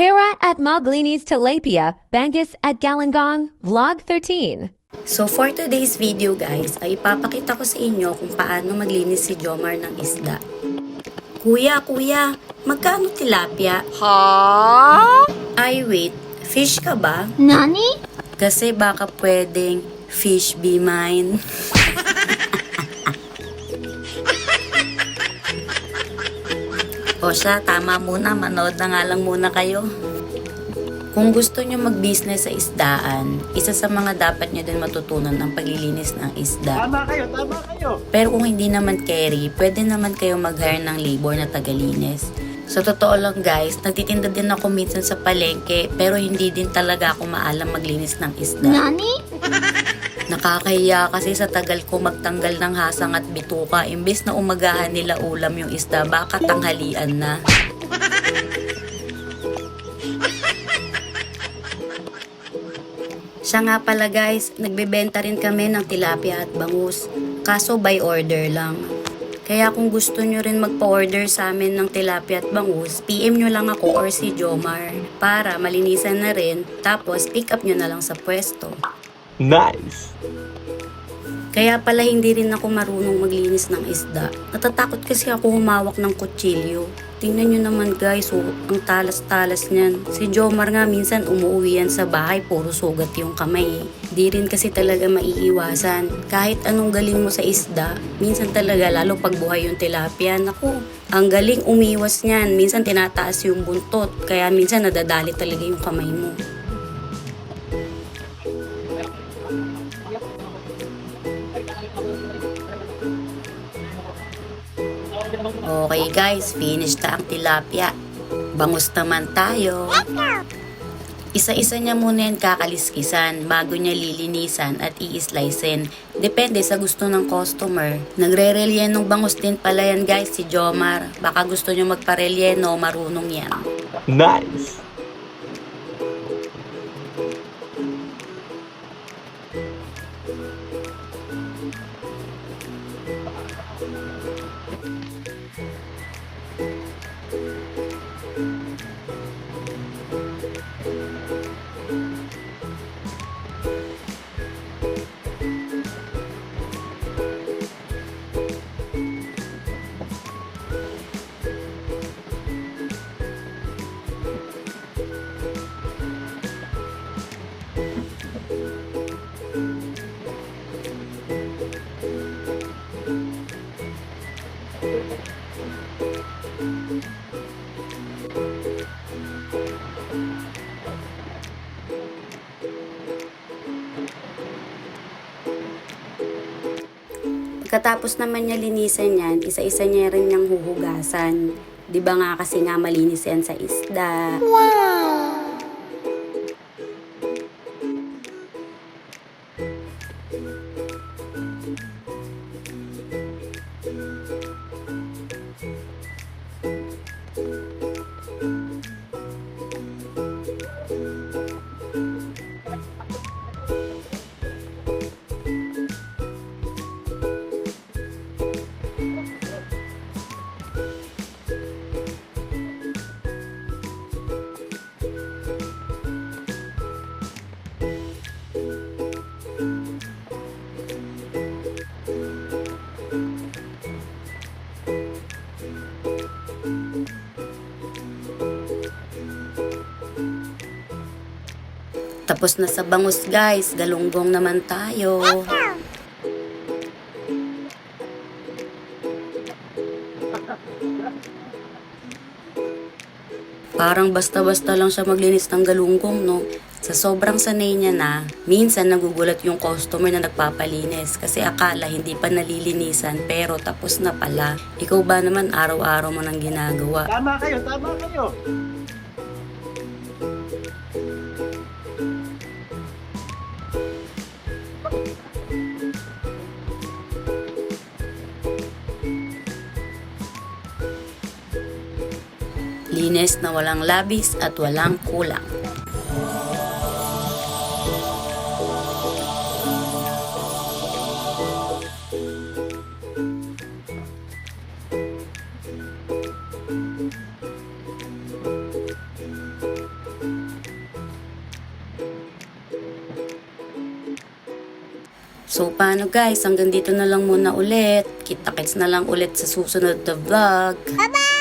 Kara at Maglinis Tilapia, Bangis at Galangong, Vlog 13. So for today's video guys, ay ipapakita ko sa inyo kung paano maglinis si Jomar ng isda. Kuya, magkano tilapia? Ha? Ay wait, fish ka ba? Nani? Kasi baka pwedeng fish be mine. O siya, tama muna, manood na nga lang muna kayo. Kung gusto nyo mag-business sa isdaan, isa sa mga dapat nyo din matutunan ang paglilinis ng isda. Tama kayo. Pero kung hindi naman carry, pwede naman kayo mag-hire ng labor na tagalinis. Sa totoo lang guys, nagtitinda din ako minsan sa palengke, pero hindi din talaga ako maalam maglinis ng isda. Nani? Nakakahiya kasi sa tagal ko magtanggal ng hasang at bituka, imbes na umagahan nila ulam yung isda, baka tanghalian na. Siya nga pala guys, nagbebenta rin kami ng tilapia at bangus, kaso by order lang. Kaya kung gusto nyo rin magpa-order sa amin ng tilapia at bangus, PM nyo lang ako or si Jomar para malinisan na rin, tapos pick up nyo na lang sa pwesto. Nice! Kaya pala hindi rin ako marunong maglinis ng isda. Natatakot kasi ako humawak ng kutsilyo. Tingnan nyo naman guys, ang talas-talas niyan. Si Jomar nga minsan umuwi yan sa bahay, puro sugat yung kamay. Di rin kasi talaga maiiwasan. Kahit anong galing mo sa isda, minsan talaga lalo pag buhay yung tilapia. Naku, ang galing umiwas niyan. Minsan tinataas yung buntot, kaya minsan nadadali talaga yung kamay mo. Okay guys, finished na ang tilapia. Bangus naman tayo. Isa-isa niya muna yan kakaliskisan bago niya lilinisan at i-slicein. Depende sa gusto ng customer. Nagre-relleno bangus din pala yan guys si Jomar. Baka gusto niyo magpa-relleno, marunong yan. Nice! Pagkatapos naman niya linisan yan, isa-isa niya rin niyang huhugasan. Di ba nga kasi nga malinis yan sa isda. Wow! Tapos na sa bangus guys, galunggong naman tayo. Parang basta-basta lang siya maglinis ng galunggong, no? Sa sobrang sanay niya na, minsan nagugulat yung customer na nagpapalinis kasi akala hindi pa nalilinisan pero tapos na pala. Ikaw ba naman araw-araw mo nang ginagawa? Tama kayo. Linis na walang labis at walang kulang. So paano guys, hanggang dito na lang muna ulit. Kita-kits na lang ulit sa susunod na vlog. Bye-bye!